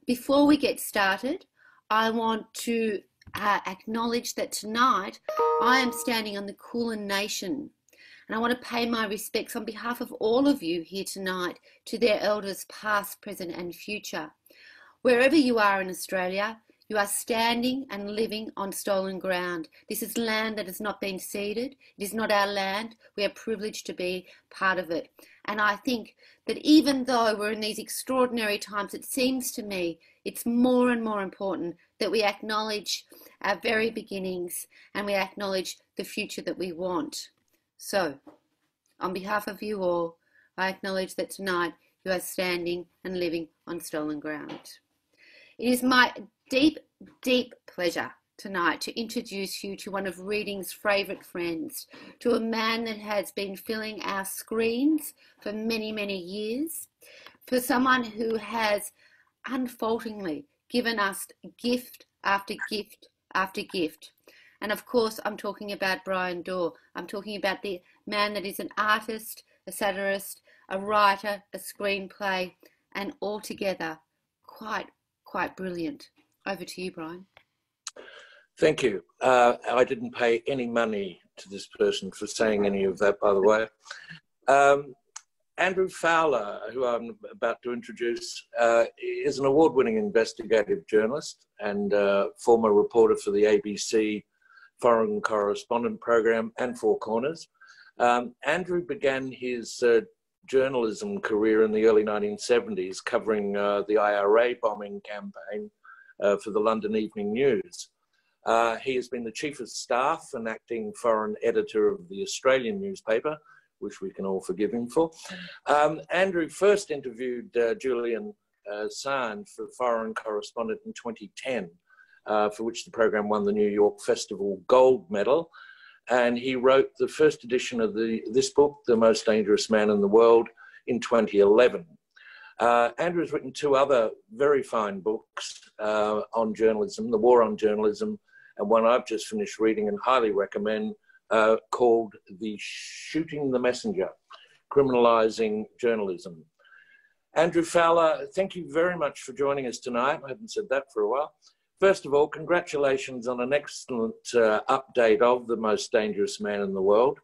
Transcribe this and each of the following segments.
Before we get started, I want to acknowledge that tonight I am standing on the Kulin Nation, and I want to pay my respects on behalf of all of you here tonight to their elders past, present and future. Wherever you are in Australia, you are standing and living on stolen ground. This is land that has not been ceded. It is not our land. We are privileged to be part of it. And I think that even though we're in these extraordinary times, it seems to me it's more and more important that we acknowledge our very beginnings and we acknowledge the future that we want. So, on behalf of you all, I acknowledge that tonight you are standing and living on stolen ground. It is my deep, deep pleasure tonight to introduce you to one of reading's favourite friends, to a man that has been filling our screens for many, many years, for someone who has unfalteringly given us gift after gift after gift. And of course, I'm talking about Bryan Dawe. I'm talking about the man that is an artist, a satirist, a writer, a screenplay, and altogether quite brilliant. Over to you, Bryan. Thank you. I didn't pay any money to this person for saying any of that, by the way. Andrew Fowler, who I'm about to introduce, is an award-winning investigative journalist and former reporter for the ABC Foreign Correspondent Program and Four Corners. Andrew began his journalism career in the early 1970s, covering the IRA bombing campaign for the London Evening News. He has been the Chief of Staff and acting foreign editor of the Australian newspaper, which we can all forgive him for. Andrew first interviewed Julian Assange for Foreign Correspondent in 2010, for which the program won the New York Festival Gold Medal. And he wrote the first edition of this book, The Most Dangerous Man in the World, in 2011. Andrew has written two other very fine books on journalism, The War on Journalism, and one I've just finished reading and highly recommend, called Shooting the Messenger, Criminalising Journalism. Andrew Fowler, thank you very much for joining us tonight. I haven't said that for a while. First of all, congratulations on an excellent update of The Most Dangerous Man in the World.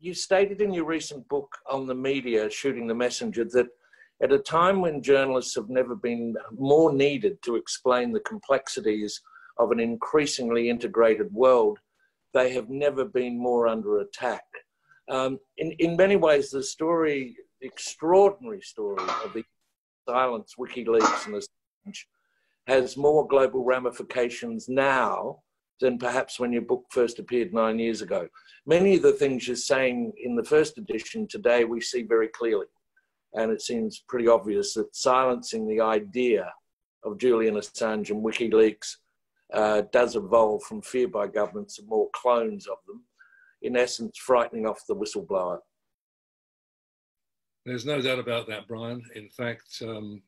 You stated in your recent book on the media, Shooting the Messenger, that at a time when journalists have never been more needed to explain the complexities of an increasingly integrated world, they have never been more under attack. In many ways, the extraordinary story of the silence, WikiLeaks and Assange has more global ramifications now than perhaps when your book first appeared 9 years ago. Many of the things you're saying in the first edition today, we see very clearly. And it seems pretty obvious that silencing the idea of Julian Assange and WikiLeaks does evolve from fear by governments of more clones of them, in essence, frightening off the whistleblower. There's no doubt about that, Bryan. In fact, the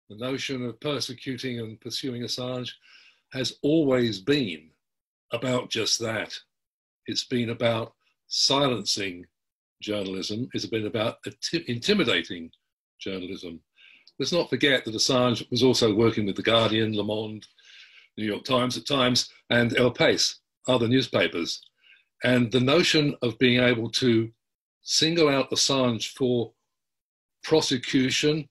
notion of persecuting and pursuing Assange has always been about just that. It's been about silencing journalism. It's been about intimidating journalism. Let's not forget that Assange was also working with The Guardian, Le Monde, New York Times at times, and El País, other newspapers. And the notion of being able to single out Assange for prosecution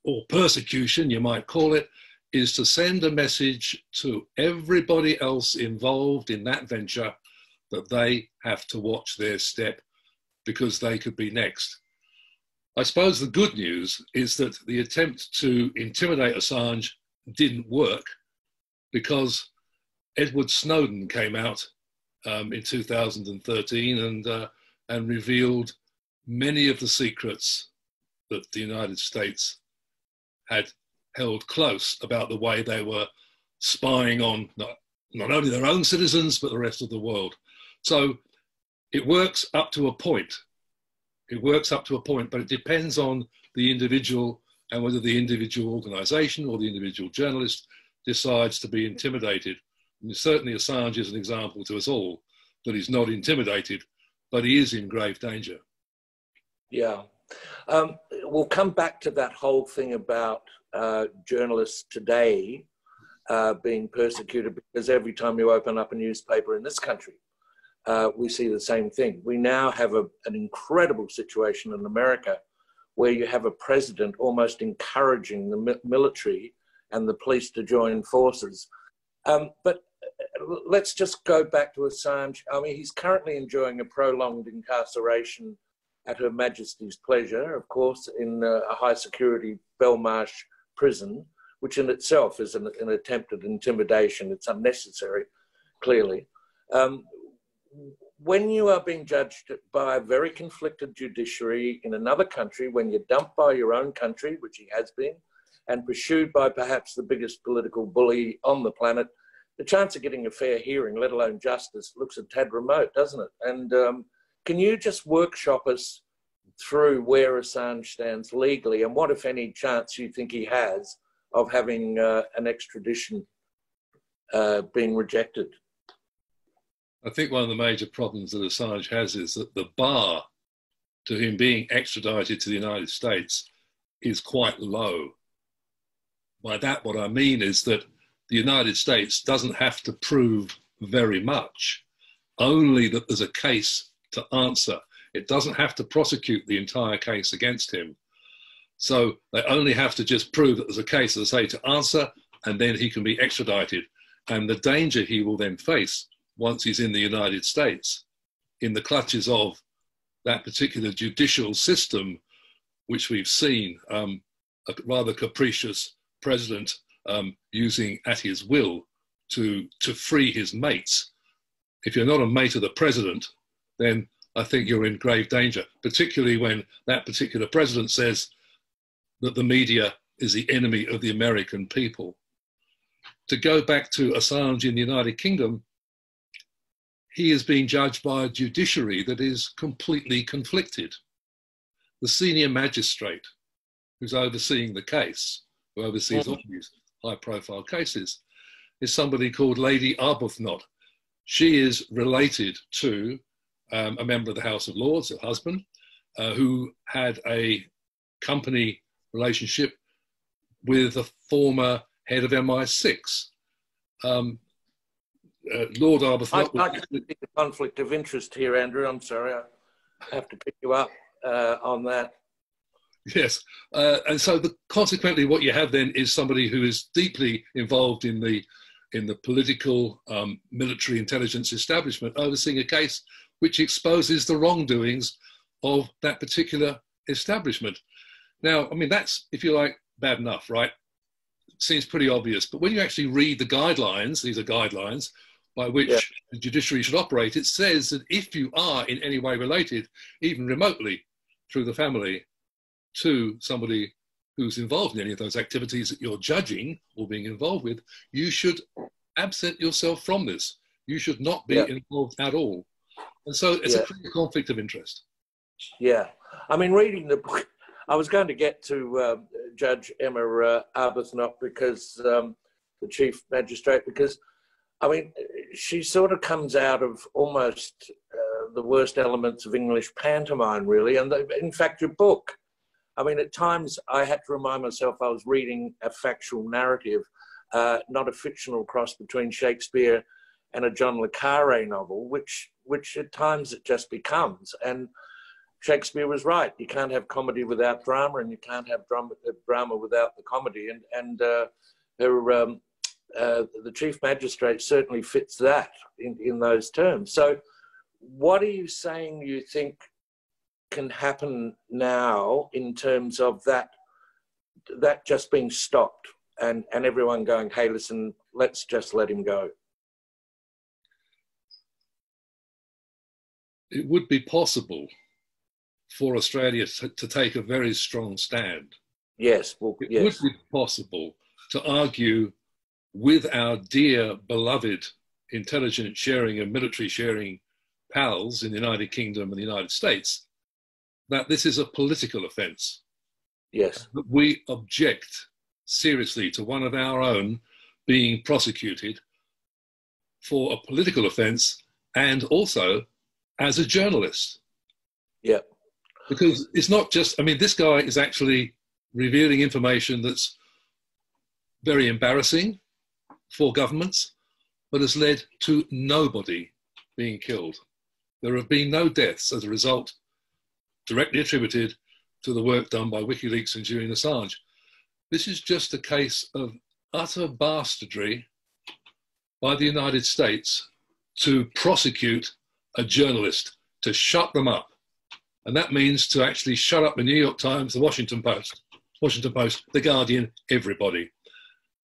or persecution, you might call it, is to send a message to everybody else involved in that venture that they have to watch their step because they could be next. I suppose the good news is that the attempt to intimidate Assange didn't work because Edward Snowden came out in 2013 and revealed many of the secrets that the United States had held close about the way they were spying on not only their own citizens, but the rest of the world. So it works up to a point. It works up to a point, but it depends on the individual and whether the individual organisation or the individual journalist decides to be intimidated. And certainly Assange is an example to us all that he's not intimidated, but he is in grave danger. Yeah, We'll come back to that whole thing about journalists today being persecuted, because every time you open up a newspaper in this country, we see the same thing. We now have an incredible situation in America where you have a president almost encouraging the military and the police to join forces. But let's just go back to Assange. I mean, he's currently enjoying a prolonged incarceration at Her Majesty's pleasure, of course, in a high-security Belmarsh prison, which in itself is an attempt at intimidation. It's unnecessary, clearly. When you are being judged by a very conflicted judiciary in another country, when you're dumped by your own country, which he has been, and pursued by perhaps the biggest political bully on the planet, the chance of getting a fair hearing, let alone justice, looks a tad remote, doesn't it? And can you just workshop us through where Assange stands legally, and what, if any, chance you think he has of having an extradition being rejected? I think one of the major problems that Assange has is that the bar to him being extradited to the United States is quite low. By that, what I mean is that the United States doesn't have to prove very much, only that there's a case to answer. It doesn't have to prosecute the entire case against him. So they only have to just prove that there's a case, as I say, to answer, and then he can be extradited. And the danger he will then face once he's in the United States, in the clutches of that particular judicial system, which we've seen, a rather capricious president using at his will to free his mates. If you're not a mate of the president, then I think you're in grave danger, particularly when that particular president says that the media is the enemy of the American people. To go back to Assange in the United Kingdom, he is being judged by a judiciary that is completely conflicted. The senior magistrate who's overseeing the case, who oversees all these high-profile cases, is somebody called Lady Arbuthnot. She is related to a member of the House of Lords, her husband, who had a company relationship with a former head of MI6. Lord Arbuthnot... I can see the conflict of interest here, Andrew. I'm sorry, I have to pick you up on that. Yes, and so consequently what you have then is somebody who is deeply involved in the political military intelligence establishment overseeing a case which exposes the wrongdoings of that particular establishment. Now, I mean, that's, if you like, bad enough, right? Seems pretty obvious, but when you actually read the guidelines, these are guidelines by which the judiciary should operate, it says that if you are in any way related, even remotely, through the family, to somebody who's involved in any of those activities that you're judging or being involved with, you should absent yourself from this. You should not be involved at all. And so it's a clear conflict of interest. Yeah. I mean, reading the book, I was going to get to Judge Emma Arbuthnot, because the Chief Magistrate, because, I mean, she sort of comes out of almost the worst elements of English pantomime, really. And in fact, your book, I mean, at times I had to remind myself I was reading a factual narrative, not a fictional cross between Shakespeare and a John le Carré novel, which at times it just becomes. And Shakespeare was right. You can't have comedy without drama, and you can't have drama without the comedy. And the Chief Magistrate certainly fits that in those terms. So what are you saying you think can happen now in terms of that just being stopped and everyone going, hey, listen, let's just let him go? It would be possible for Australia to take a very strong stand. Yes. Well, it would be possible to argue with our dear, beloved intelligence sharing and military sharing pals in the United Kingdom and the United States that this is a political offence. Yes. That we object seriously to one of our own being prosecuted for a political offence and also as a journalist. Yeah. Because it's not just, I mean, this guy is actually revealing information that's very embarrassing for governments, but has led to nobody being killed. There have been no deaths as a result directly attributed to the work done by WikiLeaks and Julian Assange. This is just a case of utter bastardry by the United States to prosecute a journalist, to shut them up. And that means to actually shut up the New York Times, the Washington Post, the Guardian, everybody.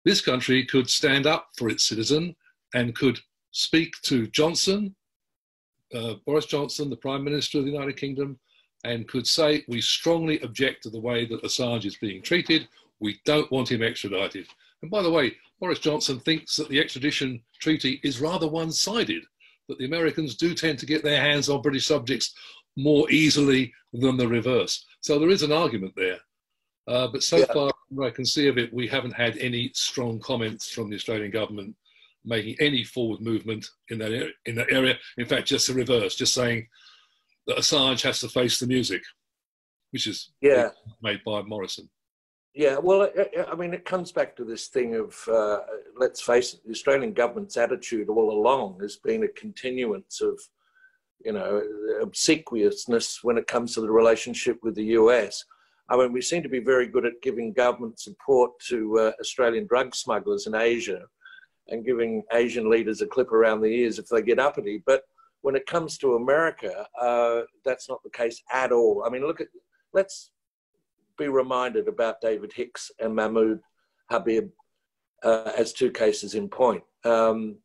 This country could stand up for its citizen and could speak to Johnson, Boris Johnson, the Prime Minister of the United Kingdom, and could say, we strongly object to the way that Assange is being treated. We don't want him extradited. And by the way, Boris Johnson thinks that the extradition treaty is rather one-sided, that the Americans do tend to get their hands on British subjects more easily than the reverse. So there is an argument there. But so far, what I can see of it, we haven't had any strong comments from the Australian government making any forward movement in that area. In fact, just the reverse, just saying that Assange has to face the music, which is made by Morrison. Yeah, well, I mean, it comes back to this thing of, let's face it, the Australian government's attitude all along has been a continuance of, you know, obsequiousness when it comes to the relationship with the US. I mean, we seem to be very good at giving government support to Australian drug smugglers in Asia and giving Asian leaders a clip around the ears if they get uppity. But when it comes to America, that's not the case at all. I mean, let's be reminded about David Hicks and Mahmoud Habib as two cases in point. You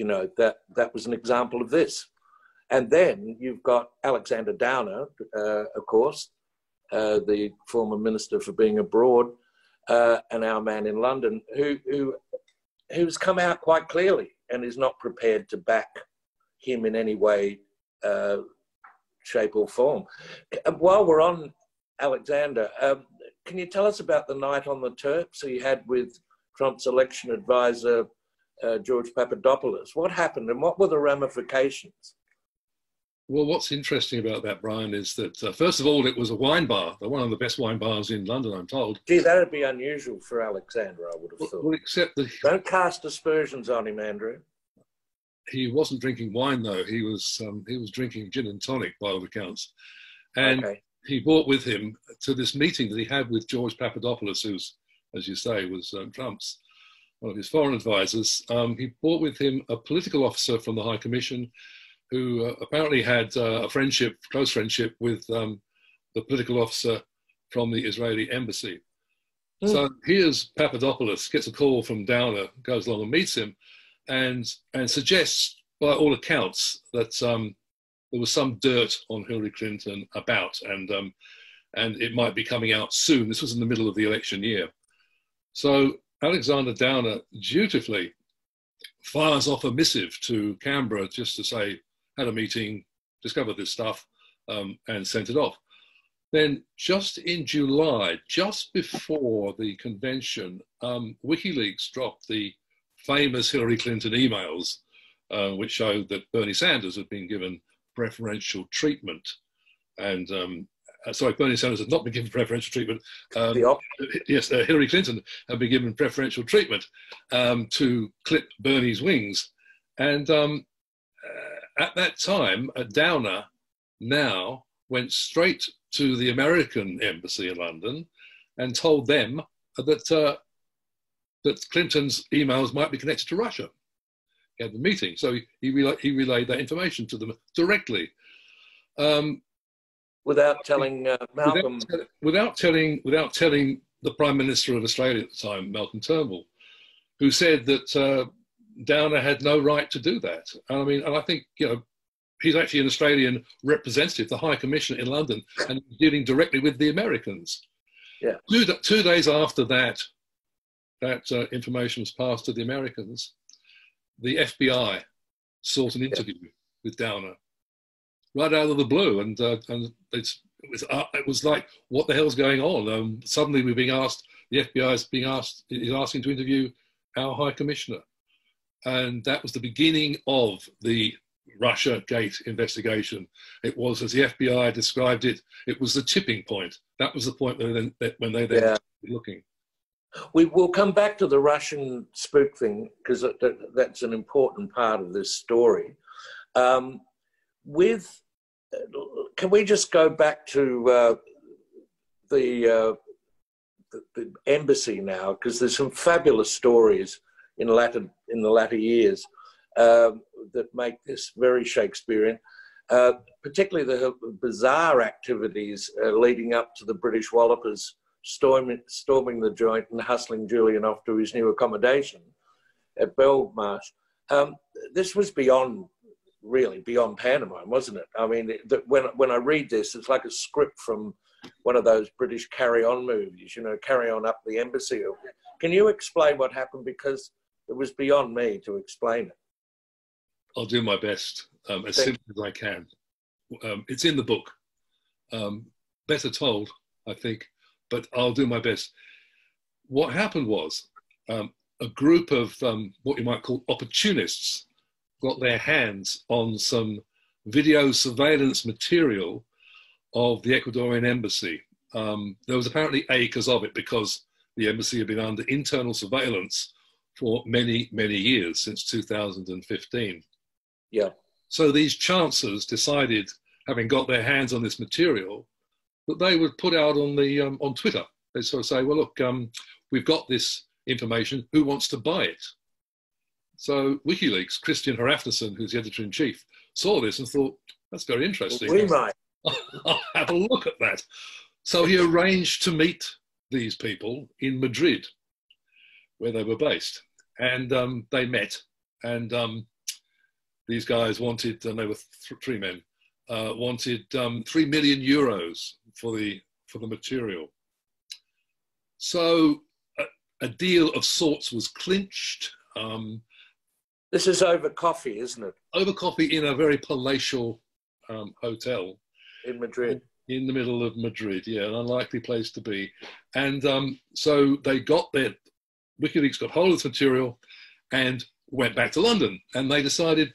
know, that was an example of this. And then you've got Alexander Dawe, of course, the former Minister for Being Abroad, and our man in London, who's come out quite clearly and is not prepared to back him in any way, shape or form. While we're on Alexander, can you tell us about the night on the Terps he had with Trump's election advisor, George Papadopoulos? What happened and what were the ramifications? Well, what's interesting about that, Brian, is that, first of all, it was a wine bar, one of the best wine bars in London, I'm told. Gee, that would be unusual for Alexander, I would have thought. Well, except that... Don't cast aspersions on him, Andrew. He wasn't drinking wine, though. He was drinking gin and tonic, by all accounts. And he brought with him to this meeting that he had with George Papadopoulos, who's, as you say, was Trump's, one of his foreign advisors. He brought with him a political officer from the High Commission who apparently had a close friendship with the political officer from the Israeli embassy. So here's Papadopoulos, gets a call from Dawe, goes along and meets him, and suggests, by all accounts, that there was some dirt on Hillary Clinton about, and it might be coming out soon. This was in the middle of the election year. So Alexander Dawe dutifully fires off a missive to Canberra just to say, had a meeting, discovered this stuff, and sent it off. Then just in July, just before the convention, WikiLeaks dropped the famous Hillary Clinton emails, which showed that Bernie Sanders had been given preferential treatment. And, sorry, Bernie Sanders had not been given preferential treatment. Yes, Hillary Clinton had been given preferential treatment to clip Bernie's wings. And at that time, Dawe now went straight to the American embassy in London and told them that Clinton's emails might be connected to Russia. He had the meeting, so he relayed that information to them directly, without telling Malcolm. Without telling the Prime Minister of Australia at the time, Malcolm Turnbull, who said that Dawe had no right to do that. And I mean, and I think, you know, he's actually an Australian representative, the High Commissioner in London, and dealing directly with the Americans. Yeah. 2 days after that information was passed to the Americans, the FBI sought an interview with Dawe right out of the blue, and it was like, what the hell's going on? Suddenly we're being asked, the FBI is asking to interview our High Commissioner. And that was the beginning of the Russia Gate investigation. It was, as the FBI described it, it was the tipping point. That was the point when they then started looking. We will come back to the Russian spook thing, because that's an important part of this story. Can we just go back to the embassy now, because there's some fabulous stories in the latter years that make this very Shakespearean, particularly the bizarre activities leading up to the British Wallopers storming the joint and hustling Julian off to his new accommodation at Belmarsh. This was really beyond pantomime, wasn't it? I mean, when I read this, it's like a script from one of those British carry-on movies, you know, Carry On Up the Embassy. Can you explain what happened? Because it was beyond me to explain it. I'll do my best, as simple as I can. It's in the book. Better told, I think, but I'll do my best. What happened was a group of what you might call opportunists got their hands on some video surveillance material of the Ecuadorian embassy. There was apparently acres of it because the embassy had been under internal surveillance for many, many years, since 2015. Yeah. So these chancers decided, having got their hands on this material, that they would put out on Twitter. They sort of say, well, look, we've got this information. Who wants to buy it? So WikiLeaks, Christian Hrafnsson, who's the editor-in-chief, saw this and thought, that's very interesting. We might. I'll have a look at that. So he arranged to meet these people in Madrid, where they were based. And they met. And these guys wanted, and they were three men, wanted 3 million euros for the material. So a deal of sorts was clinched. This is over coffee, isn't it? Over coffee in a very palatial hotel. In Madrid. In the middle of Madrid, yeah, an unlikely place to be. And so they got WikiLeaks got hold of this material and went back to London. And they decided,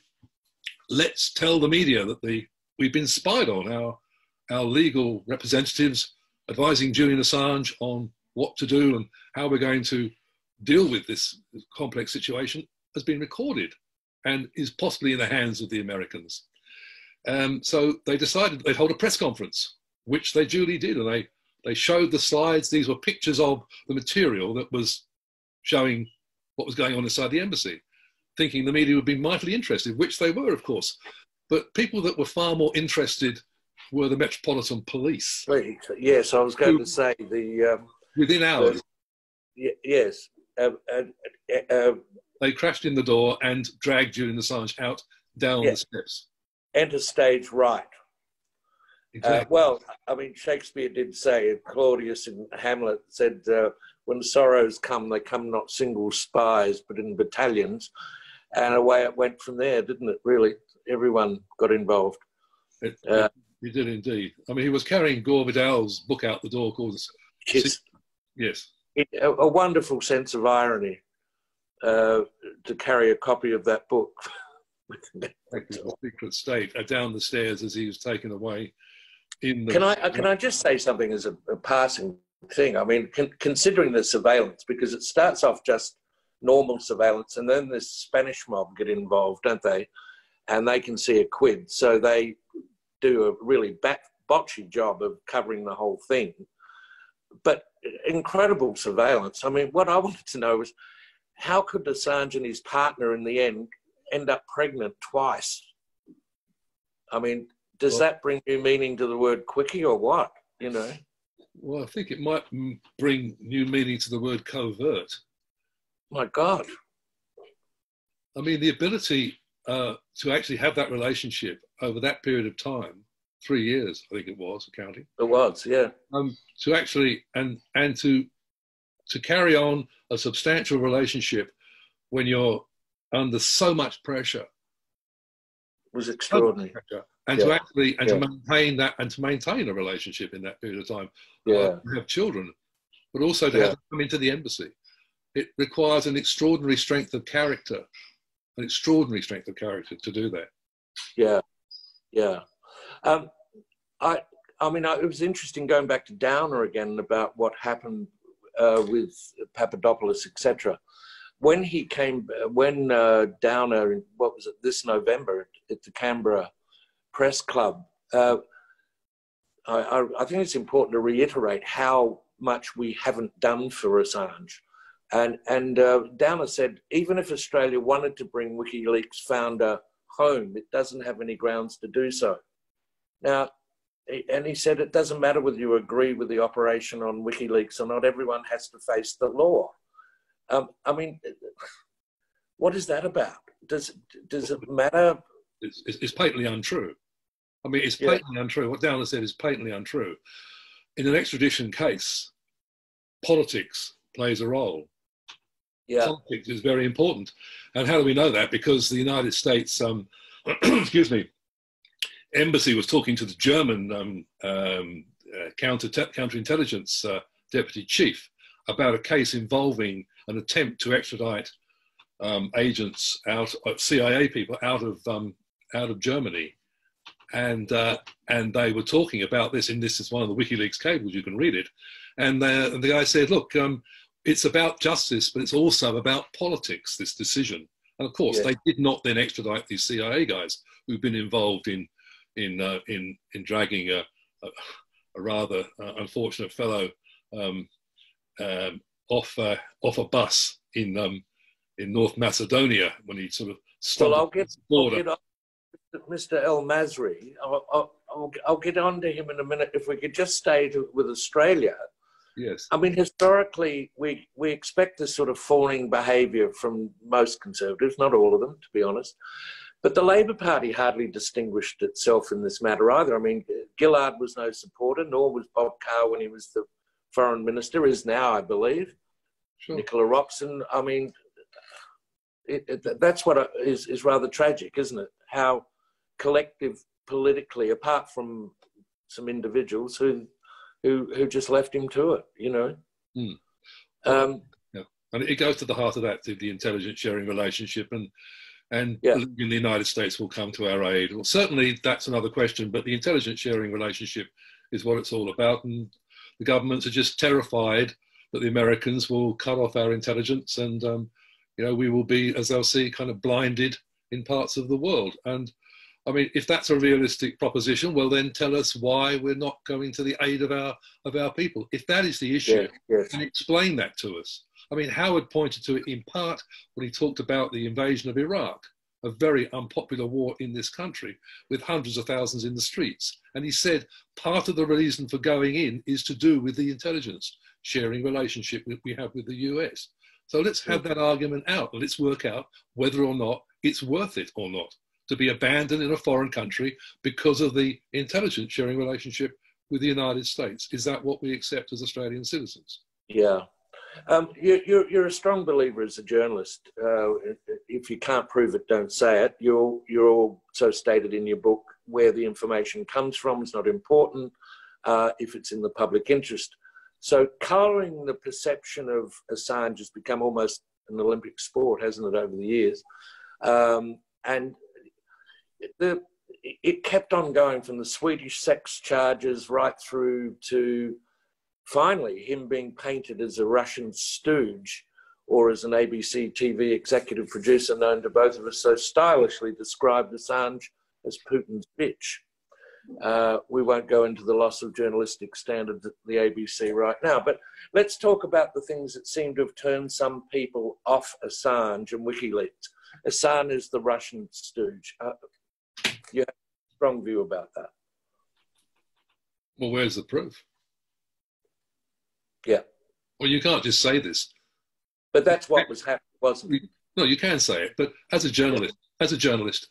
let's tell the media that we've been spied on. Our legal representatives advising Julian Assange on what to do and how we're going to deal with this complex situation has been recorded and is possibly in the hands of the Americans. So they decided they'd hold a press conference, which they duly did. And they showed the slides. These were pictures of the material that was showing what was going on inside the embassy, thinking the media would be mightily interested, which they were, of course. But people that were far more interested were the Metropolitan Police. Yes, I was going to say within hours. Yes. They crashed in the door and dragged Julian Assange out down the steps. Enter stage right. Exactly. Well, I mean, Shakespeare did say, Claudius in Hamlet said, when sorrows come, they come not single spies, but in battalions. And away it went from there, didn't it, really? Everyone got involved. It did indeed. I mean, he was carrying Gore Vidal's book out the door called... Yes. A wonderful sense of irony to carry a copy of that book. The secret state down the stairs as he was taken away. Can I just say something as a passing thing? I mean, considering the surveillance, because it starts off just normal surveillance, and then this Spanish mob get involved, don't they? And they can see a quid, so they do a really botchy job of covering the whole thing. But incredible surveillance. I mean, what I wanted to know was, how could Assange and his partner in the end up pregnant twice? I mean, does that bring new meaning to the word quickie or what, you know? Well, I think it might bring new meaning to the word covert. My God. I mean, the ability to actually have that relationship over that period of time, 3 years, I think it was, accounting. It was, yeah. To actually, and to carry on a substantial relationship when you're under so much pressure. Was extraordinary. And to actually, and to maintain that, and to maintain a relationship in that period of time. To have children, but also to have them come into the embassy. It requires an extraordinary strength of character to do that. Yeah, yeah. Um, I mean, it was interesting going back to Downer again about what happened with Papadopoulos, etc. When he came, when Downer, what was it, this November at the Canberra Press Club, I think it's important to reiterate how much we haven't done for Assange. And Downer said, even if Australia wanted to bring WikiLeaks founder home, it doesn't have any grounds to do so. Now, and he said, it doesn't matter whether you agree with the operation on WikiLeaks or not, everyone has to face the law. I mean, what is that about? Does it matter? It's patently untrue. I mean, it's patently untrue. What Downer said is patently untrue. In an extradition case, politics plays a role. Yeah. Politics is very important. And how do we know that? Because the United States, excuse me, embassy was talking to the German counterintelligence deputy chief about a case involving an attempt to extradite agents CIA people out of Germany, and they were talking about this. And this is one of the WikiLeaks cables. You can read it. And the guy said, "Look, it's about justice, but it's also about politics. This decision." And of course, they did not then extradite these CIA guys who've been involved in dragging a rather unfortunate fellow off a bus in North Macedonia when he sort of stumbled. Well, I'll get on Mr. El Masri. I'll get on to him in a minute. If we could just stay with Australia. Yes. I mean, historically, we expect this sort of fawning behaviour from most Conservatives, not all of them, to be honest. But the Labor Party hardly distinguished itself in this matter either. I mean, Gillard was no supporter, nor was Bob Carr when he was the Foreign Minister, is now, I believe. Sure. Nicola Roxon. I mean, that's what is rather tragic, isn't it? How collective politically, apart from some individuals who just left him to it, you know. Yeah. And it goes to the heart of that, to the intelligence sharing relationship, and the United States will come to our aid. Well, certainly that's another question, but the intelligence sharing relationship is what it's all about. And the governments are just terrified that the Americans will cut off our intelligence, and we will be, as they'll see, kind of blinded in parts of the world. And I mean, if that's a realistic proposition, well, then tell us why we're not going to the aid of our people. If that is the issue, then explain that to us. I mean, Howard pointed to it in part when he talked about the invasion of Iraq, a very unpopular war in this country with hundreds of thousands in the streets. And he said part of the reason for going in is to do with the intelligence sharing relationship that we have with the US. So let's have that argument out, and let's work out whether or not it's worth it or not to be abandoned in a foreign country because of the intelligence sharing relationship with the United States. Is that what we accept as Australian citizens? Yeah. You're a strong believer as a journalist. If you can't prove it, don't say it. You're also stated in your book where the information comes from is not important if it's in the public interest. So colouring the perception of Assange has become almost an Olympic sport, hasn't it, over the years? And it kept on going from the Swedish sex charges right through to finally him being painted as a Russian stooge, or as an ABC TV executive producer known to both of us so stylishly described Assange as Putin's bitch. We won't go into the loss of journalistic standards at the ABC right now, but let's talk about the things that seem to have turned some people off Assange and WikiLeaks. Assange is the Russian stooge. You have a strong view about that. Well, where's the proof? Yeah. Well, you can't just say this. But that's what was happening, wasn't it? No, you can say it. But as a journalist,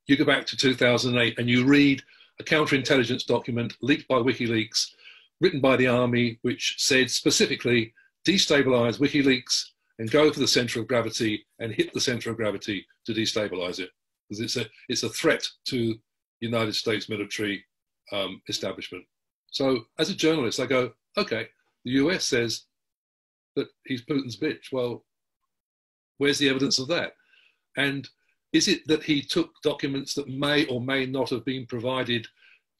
you go back to 2008 and you read a counterintelligence document leaked by WikiLeaks, written by the army, which said specifically, destabilize WikiLeaks and go for the center of gravity and hit the center of gravity to destabilize it. Because it's a threat to United States military establishment. So as a journalist, I go, okay, the US says that he's Putin's bitch. Well, where's the evidence of that? And Is it that he took documents that may or may not have been provided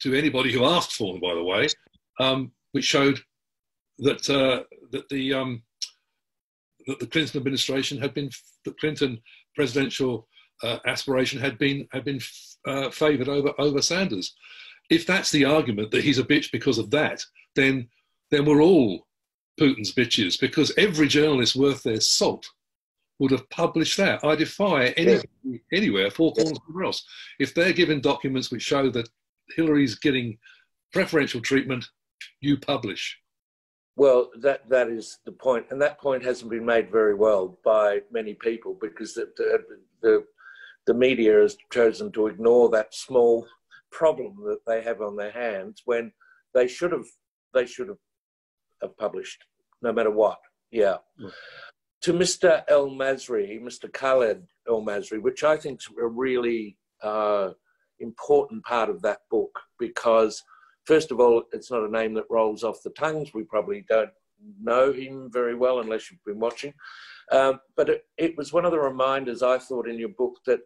to anybody who asked for them, by the way, which showed that the Clinton administration had been, the Clinton presidential aspiration had been favoured over Sanders? If that's the argument, that he's a bitch because of that, then we're all Putin's bitches, because every journalist worth their salt would have published that. I defy anybody anywhere, four corners somewhere else. If they're given documents which show that Hillary's getting preferential treatment, you publish. Well, that is the point, and that point hasn't been made very well by many people, because the media has chosen to ignore that small problem that they have on their hands, when they should have published, no matter what. Yeah. To Mr. El-Masri, Mr. Khaled El-Masri, which I think is a really important part of that book, because first of all, it's not a name that rolls off the tongues. We probably don't know him very well unless you've been watching. But it was one of the reminders, I thought, in your book, that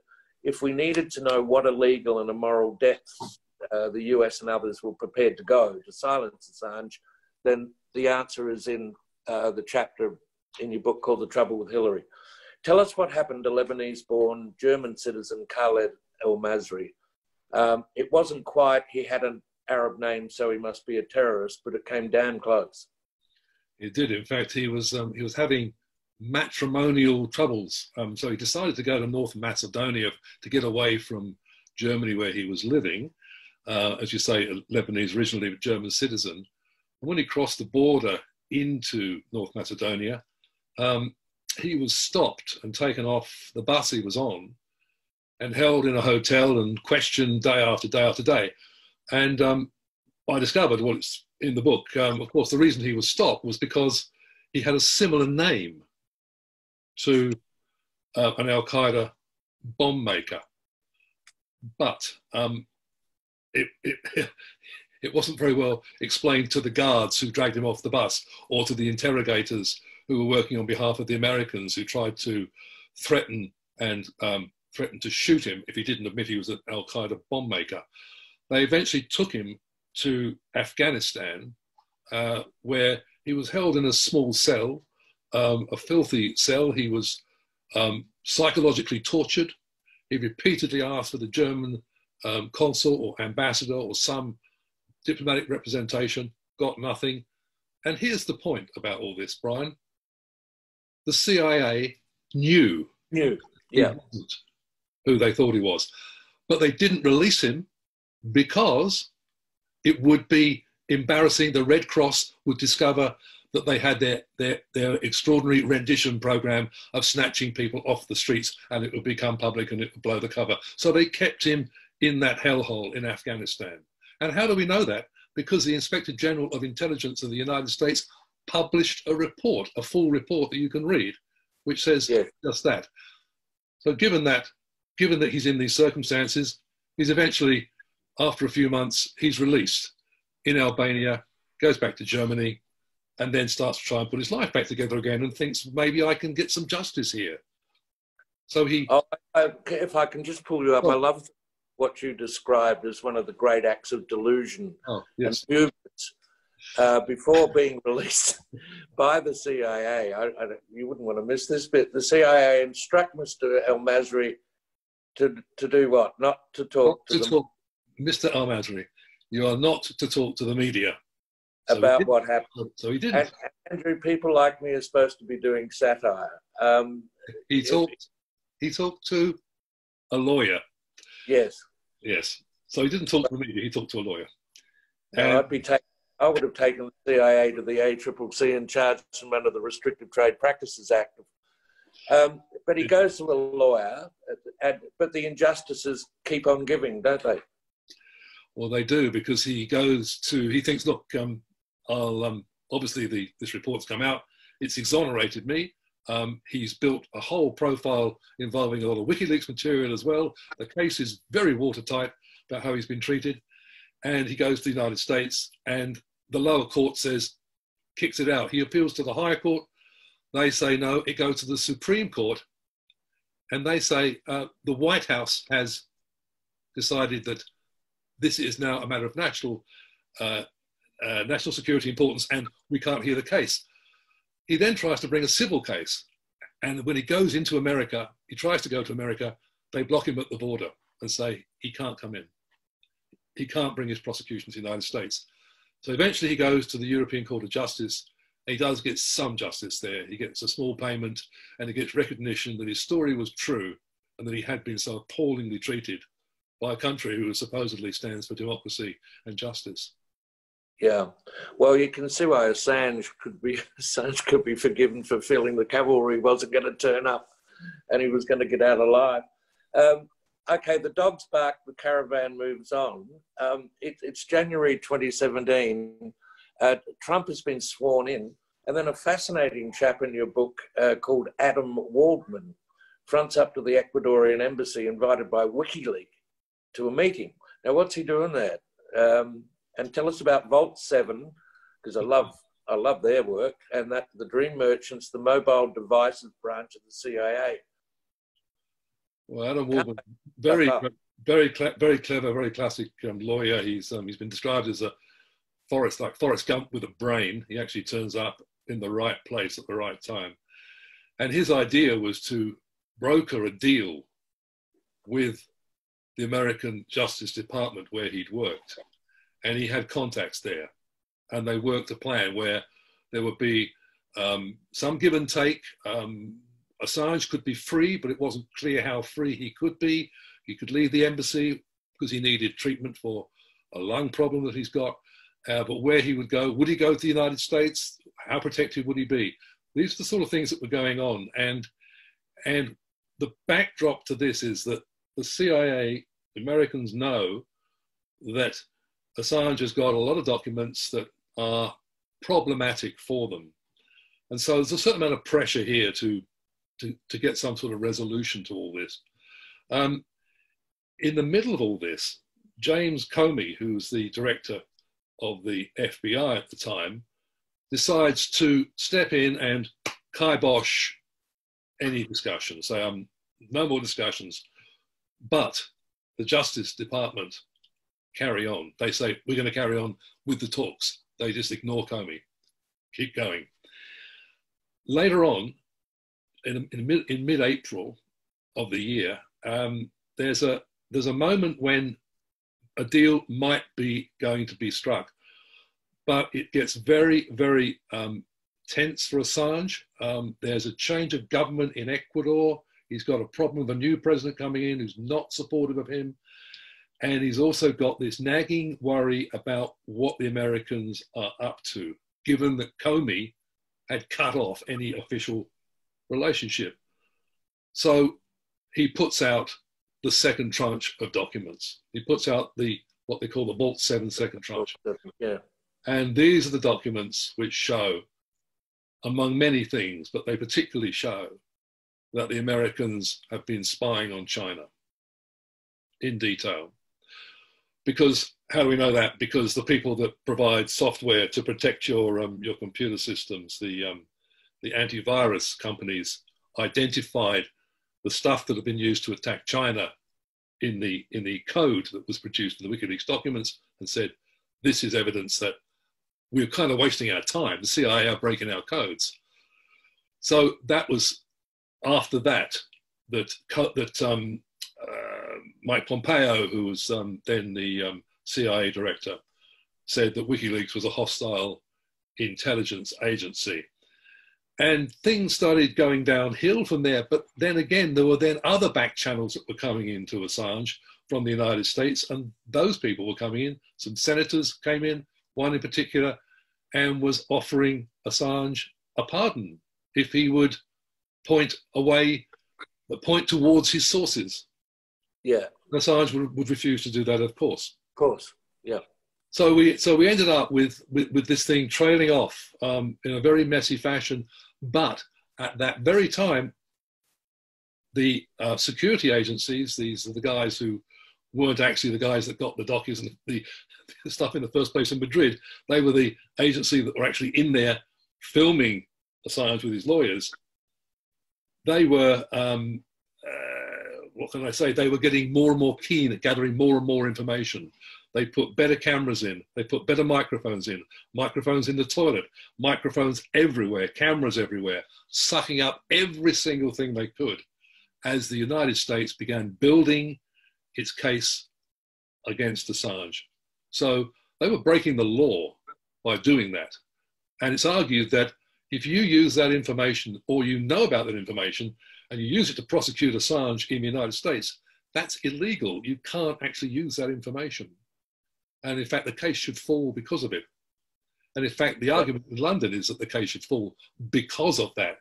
if we needed to know what a legal and a moral depths the US and others were prepared to go to silence Assange, then the answer is in the chapter in your book called The Trouble with Hillary. Tell us what happened to Lebanese-born German citizen Khaled El-Masri. It wasn't quite, he had an Arab name, so he must be a terrorist, but it came damn close. It did. In fact, he was having matrimonial troubles. So he decided to go to North Macedonia to get away from Germany, where he was living. As you say, Lebanese originally, but German citizen. And when he crossed the border into North Macedonia, he was stopped and taken off the bus he was on and held in a hotel and questioned day after day after day. And I discovered what's in the book. Of course, the reason he was stopped was because he had a similar name to an Al-Qaeda bomb maker. But it wasn't very well explained to the guards who dragged him off the bus, or to the interrogators who were working on behalf of the Americans, who tried to threaten to shoot him if he didn't admit he was an Al-Qaeda bomb maker. They eventually took him to Afghanistan, where he was held in a small cell, a filthy cell. He was psychologically tortured. He repeatedly asked for the German consul or ambassador or some diplomatic representation, got nothing. And here's the point about all this, Brian. The CIA knew he wasn't who they thought he was, but they didn't release him because it would be embarrassing. The Red Cross would discover that they had their extraordinary rendition program of snatching people off the streets, and it would become public and it would blow the cover. So they kept him in that hellhole in Afghanistan. And how do we know that? Because the Inspector General of Intelligence of the United States published a report, a full report that you can read, which says just that. So given that he's in these circumstances, he's eventually, after a few months, he's released in Albania, goes back to Germany, and then starts to try and put his life back together again and thinks, maybe I can get some justice here. So he... if I can just pull you up, I love what you described as one of the great acts of delusion and movements. Before being released by the CIA, you wouldn't want to miss this bit, the CIA instruct Mr. El-Masri to do what? Not to talk to them. Mr. El-Masri, you are not to talk to the media. About what happened. So he didn't. And Andrew, people like me are supposed to be doing satire. He talked to a lawyer. Yes. Yes. So he didn't talk to the media, he talked to a lawyer. No, I would have taken the CIA to the ACCC and charged him under the Restrictive Trade Practices Act. But he goes to a lawyer, but the injustices keep on giving, don't they? Well, they do, because he thinks, look, obviously this report's come out, it's exonerated me. He's built a whole profile involving a lot of WikiLeaks material as well. The case is very watertight about how he's been treated. And he goes to the United States, and the lower court kicks it out. He appeals to the higher court. They say no, it goes to the Supreme Court. and they say the White House has decided that this is now a matter of national security importance, and we can't hear the case. He then tries to bring a civil case, and when he goes into America, he tries to go to America, they block him at the border and say he can't come in. He can't bring his prosecution to the United States. So eventually he goes to the European Court of Justice. He does get some justice there. He gets a small payment, and he gets recognition that his story was true and that he had been so appallingly treated by a country who supposedly stands for democracy and justice. Yeah, well, you can see why Assange could be forgiven for feeling the cavalry wasn't going to turn up and he was going to get out alive. Okay, the dogs bark, the caravan moves on. It's January 2017. Trump has been sworn in, and then a fascinating chap in your book called Adam Waldman fronts up to the Ecuadorian embassy invited by WikiLeaks to a meeting. Now, what's he doing there? And tell us about Vault 7, because I love their work, and that the Dream Merchants, the mobile devices branch of the CIA. Well, Adam Waldman, very clever, very classic lawyer. He's been described as a Forrest Gump with a brain. He actually turns up in the right place at the right time. And his idea was to broker a deal with the American Justice Department where he'd worked. And he had contacts there. And they worked a plan where there would be some give and take. Assange could be free, but it wasn't clear how free he could be. He could leave the embassy because he needed treatment for a lung problem that he's got. But where he would go to the United States? How protected would he be? These are the sort of things that were going on. And the backdrop to this is that the CIA, the Americans know that Assange has got a lot of documents that are problematic for them. And so there's a certain amount of pressure here to get some sort of resolution to all this. In the middle of all this, James Comey, who's the director of the FBI at the time, decides to step in and kibosh any discussion, say no more discussions, but the Justice Department carry on. They say, we're going to carry on with the talks. They just ignore Comey, keep going. Later on, in mid-April of the year, there's a moment when a deal might be going to be struck, but it gets very, very tense for Assange. There's a change of government in Ecuador. He's got a problem with a new president coming in who's not supportive of him. And he's also got this nagging worry about what the Americans are up to, given that Comey had cut off any official relationship. So he puts out the second tranche of documents. He puts out what they call the Vault 7 second tranche. Yeah. And these are the documents which show, among many things, but they particularly show that the Americans have been spying on China in detail. Because, how do we know that? Because the people that provide software to protect your computer systems, the antivirus companies, identified the stuff that had been used to attack China in the code that was produced in the WikiLeaks documents, and said, this is evidence that we're kind of wasting our time. The CIA are breaking our codes. So that was after that Mike Pompeo, who was then the CIA director, said that WikiLeaks was a hostile intelligence agency. And things started going downhill from there. But then again, there were then other back channels that were coming into Assange from the United States. And those people were coming in. Some senators came in, one in particular, and was offering Assange a pardon if he would point towards his sources. Yeah. Assange would refuse to do that, of course. Of course, yeah. So we ended up with this thing trailing off in a very messy fashion. But at that very time, the security agencies, these are the guys who weren't actually the guys that got the documents and the stuff in the first place in Madrid. They were the agency that were actually in there filming Assange with his lawyers. They were what can I say? They were getting more and more keen at gathering more and more information. They put better cameras in. They put better microphones in the toilet, microphones everywhere, cameras everywhere, sucking up every single thing they could as the United States began building its case against Assange. So they were breaking the law by doing that. And it's argued that if you use that information, or you know about that information, and you use it to prosecute Assange in the United States, that's illegal. You can't actually use that information. And in fact, the case should fall because of it. And in fact, the argument in London is that the case should fall because of that.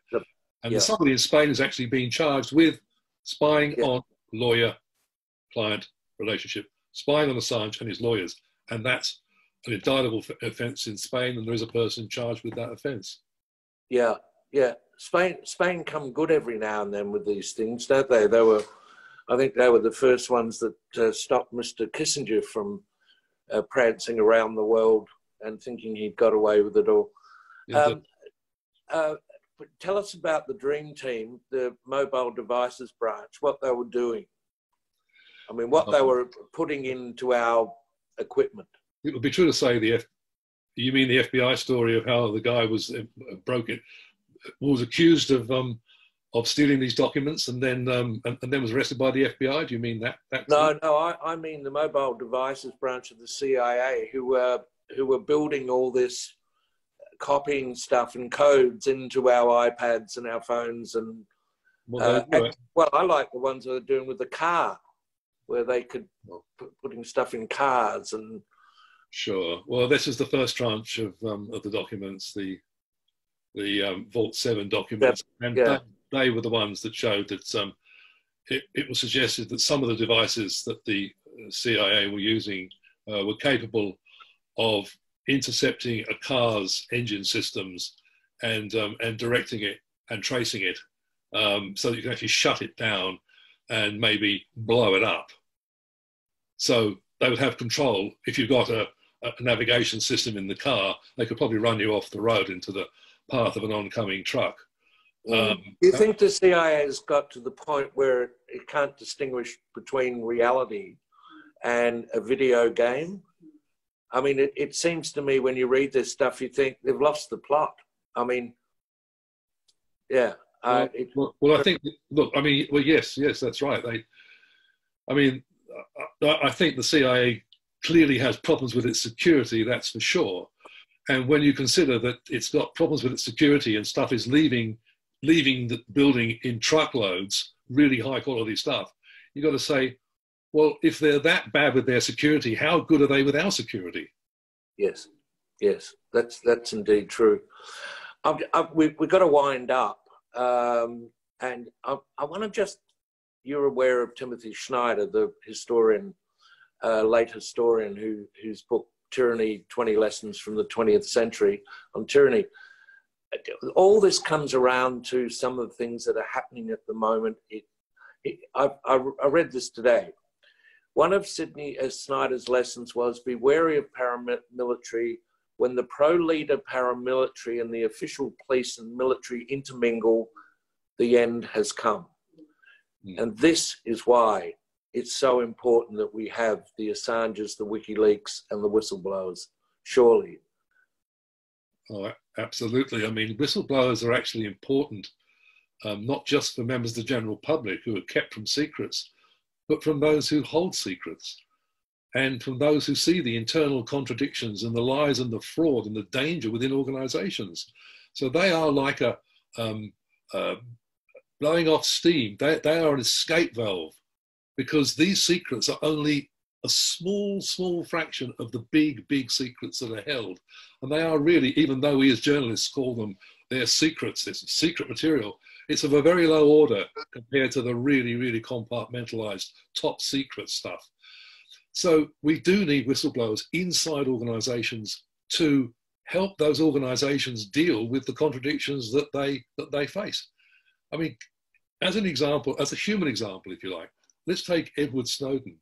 And somebody in Spain is actually being charged with spying on lawyer-client relationship, spying on Assange and his lawyers. And that's an indictable offence in Spain, and there is a person charged with that offence. Yeah. Spain come good every now and then with these things, don't they? I think they were the first ones that stopped Mr. Kissinger from prancing around the world and thinking he'd got away with it all. Tell us about the Dream Team, the mobile devices branch, what they were doing. I mean, what they were putting into our equipment. It would be true to say you mean the FBI story of how the guy was accused of stealing these documents and then was arrested by the FBI? Do you mean that? No, I mean the mobile devices branch of the CIA who were building all this, copying stuff and codes into our iPads and our phones and I like the ones that are doing with the car, where they could putting stuff in cars and. Sure. Well, this is the first tranche of the documents, the Vault 7 documents, and they were the ones that showed that it was suggested that some of the devices that the CIA were using were capable of intercepting a car's engine systems and directing it and tracing it, so that you can actually shut it down and maybe blow it up. So they would have control. If you've got a navigation system in the car, they could probably run you off the road into the path of an oncoming truck. Do you think the CIA has got to the point where it can't distinguish between reality and a video game? I mean, it seems to me when you read this stuff, you think they've lost the plot. I mean, yeah. I think, look, I mean, well, yes, that's right. I think the CIA clearly has problems with its security, that's for sure. And when you consider that it's got problems with its security and stuff is leaving the building in truckloads, really high quality stuff, you've got to say, well, if they're that bad with their security, how good are they with our security? Yes, that's indeed true. We've got to wind up. And I want to just, you're aware of Timothy Snyder, the historian, late historian whose book Tyranny, 20 Lessons from the 20th Century on Tyranny. All this comes around to some of the things that are happening at the moment. I read this today. One of Snyder's lessons was be wary of paramilitary. When the pro-leader paramilitary and the official police and military intermingle, the end has come. And this is why it's so important that we have the Assanges, the WikiLeaks, and the whistleblowers, surely. Oh, absolutely. I mean, whistleblowers are actually important, not just for members of the general public who are kept from secrets, but from those who hold secrets and from those who see the internal contradictions and the lies and the fraud and the danger within organizations. So they are like a blowing off steam. They are an escape valve, because these secrets are only a small fraction of the big secrets that are held. And they are really, even though we as journalists call them, they're secrets, it's secret material, it's of a very low order compared to the really compartmentalized top secret stuff. So we do need whistleblowers inside organizations to help those organizations deal with the contradictions that they face. I mean, as an example, as a human example, if you like, let's take Edward Snowden.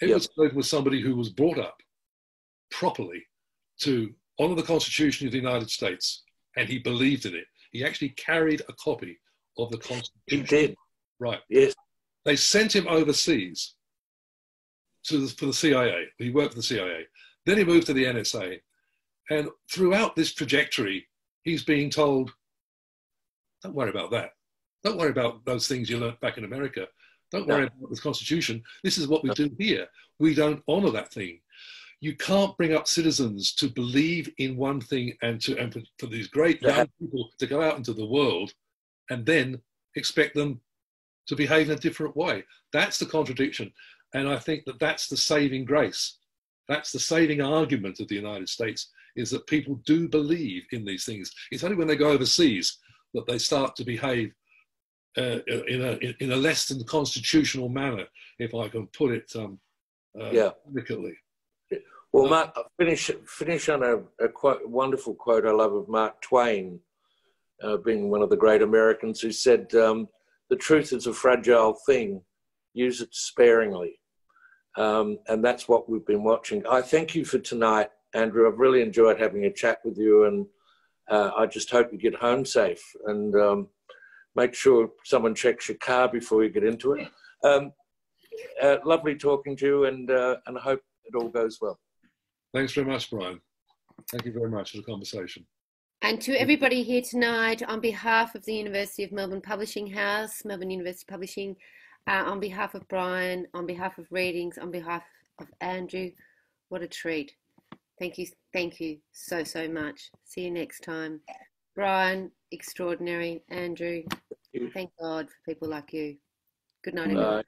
Edward Snowden was somebody who was brought up properly to honor the Constitution of the United States, and he believed in it. He actually carried a copy of the Constitution Right. Yes. They sent him overseas for the CIA. He worked for the CIA. Then he moved to the NSA. And throughout this trajectory, he's being told, don't worry about that. Don't worry about those things you learned back in America. Don't worry about the Constitution. This is what we do here. We don't honor that thing. You can't bring up citizens to believe in one thing and for these great young people to go out into the world and then expect them to behave in a different way. That's the contradiction. And I think that that's the saving grace. That's the saving argument of the United States, is that people do believe in these things. It's only when they go overseas that they start to behave in a less than constitutional manner, if I can put it delicately. Well, Mark, finish on a wonderful quote I love of Mark Twain, being one of the great Americans, who said, the truth is a fragile thing, use it sparingly. And that's what we've been watching. I thank you for tonight, Andrew. I've really enjoyed having a chat with you, and I just hope you get home safe, and make sure someone checks your car before you get into it. Lovely talking to you, and I hope it all goes well. Thanks very much, Bryan. Thank you very much for the conversation. And to everybody here tonight, on behalf of the University of Melbourne Publishing House, Melbourne University Publishing, on behalf of Bryan, on behalf of Readings, on behalf of Andrew, what a treat. Thank you so, so much. See you next time. Bryan, extraordinary. Andrew, thank God for people like you. Good night, everyone.